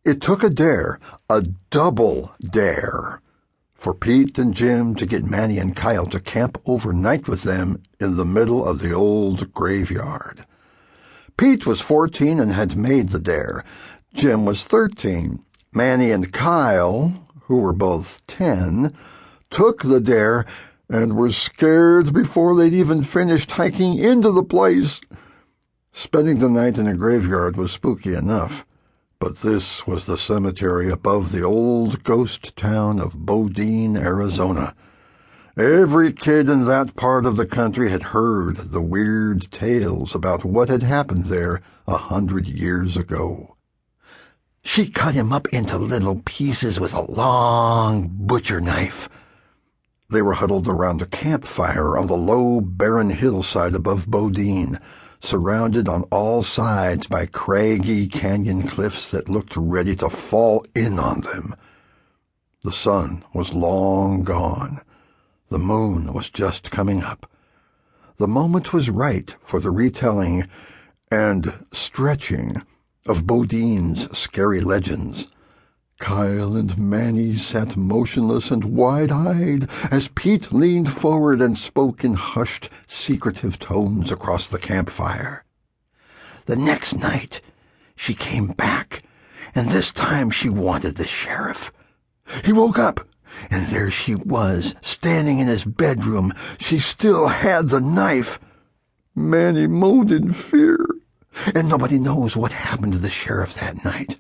It took a double dare, for Pete and Jim to get Manny and Kyle to camp overnight with them in the middle of the old graveyard. Pete was 14 and had made the dare. Jim was 13. Manny and Kyle, who were both 10, took the dare and were scared before they'd even finished hiking into the place. Spending the night in a graveyard was spooky enough, but this was the cemetery above the old ghost town of Bodine, Arizona. Every kid in that part of the country had heard the weird tales about what had happened there 100 years ago. She cut him up into little pieces with a long butcher knife. They were huddled around a campfire on the low, barren hillside above Bodine, surrounded on all sides by craggy canyon cliffs that looked ready to fall in on them. The sun was long gone. The moon was just coming up. The moment was right for the retelling and stretching of Bodine's scary legends. Kyle and Manny sat motionless and wide-eyed as Pete leaned forward and spoke in hushed, secretive tones across the campfire. The next night, she came back, and this time she wanted the sheriff. He woke up, and there she was, standing in his bedroom. She still had the knife. Manny moaned in fear, and nobody knows what happened to the sheriff that night.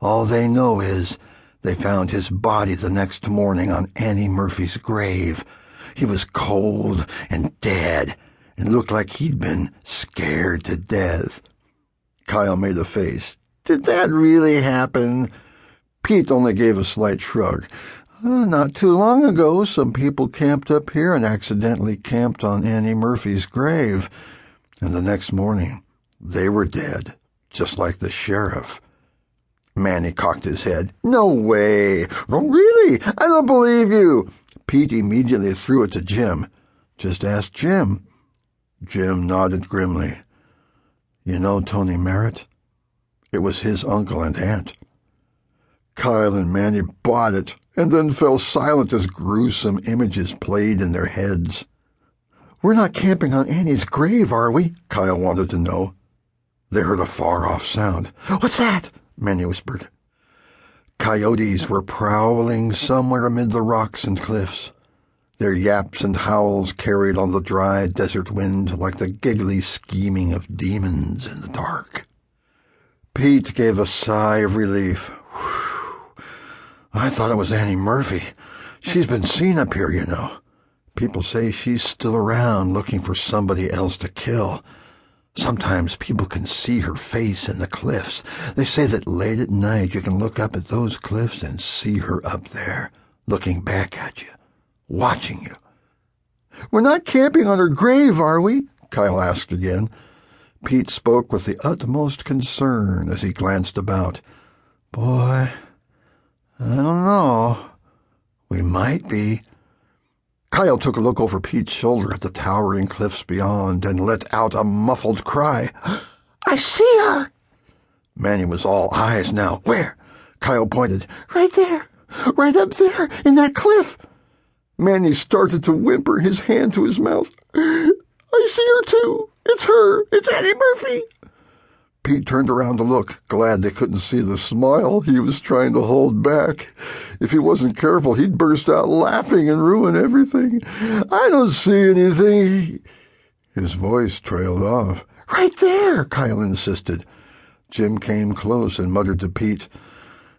All they know is they found his body the next morning on Annie Murphy's grave. He was cold and dead and looked like he'd been scared to death. Kyle made a face. Did that really happen? Pete only gave a slight shrug. Not too long ago, some people camped up here and accidentally camped on Annie Murphy's grave. And the next morning, they were dead, just like the sheriff. Manny cocked his head. No way! Oh, really? I don't believe you! Pete immediately threw it to Jim. Just ask Jim. Jim nodded grimly. You know Tony Merritt? It was his uncle and aunt. Kyle and Manny bought it, and then fell silent as gruesome images played in their heads. We're not camping on Annie's grave, are we? Kyle wanted to know. They heard a far-off sound. What's that? Manny whispered. Coyotes were prowling somewhere amid the rocks and cliffs. Their yaps and howls carried on the dry desert wind like the giggly scheming of demons in the dark. Pete gave a sigh of relief. Whew. I thought it was Annie Murphy. She's been seen up here, you know. People say she's still around looking for somebody else to kill. Sometimes people can see her face in the cliffs. They say that late at night you can look up at those cliffs and see her up there, looking back at you, watching you. We're not camping on her grave, are we? Kyle asked again. Pete spoke with the utmost concern as he glanced about. Boy, I don't know. We might be. Kyle took a look over Pete's shoulder at the towering cliffs beyond and let out a muffled cry. I see her! Manny was all eyes now. Where? Kyle pointed. Right there. Right up there, in that cliff. Manny started to whimper, his hand to his mouth. I see her too. It's her. It's Annie Murphy. Pete turned around to look, glad they couldn't see the smile he was trying to hold back. If he wasn't careful, he'd burst out laughing and ruin everything. I don't see anything. His voice trailed off. Right there, Kyle insisted. Jim came close and muttered to Pete,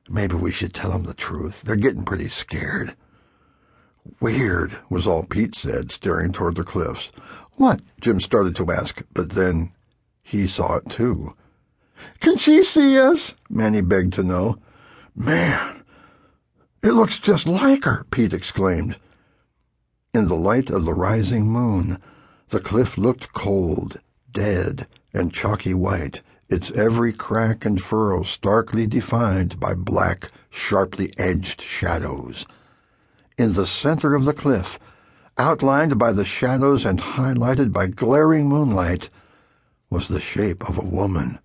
Maybe we should tell them the truth. They're getting pretty scared. Weird, was all Pete said, staring toward the cliffs. What? Jim started to ask, but then he saw it too. Can she see us? Manny begged to know. Man, it looks just like her, Pete exclaimed. In the light of the rising moon, the cliff looked cold, dead, and chalky white, its every crack and furrow starkly defined by black, sharply edged shadows. In the center of the cliff, outlined by the shadows and highlighted by glaring moonlight, was the shape of a woman.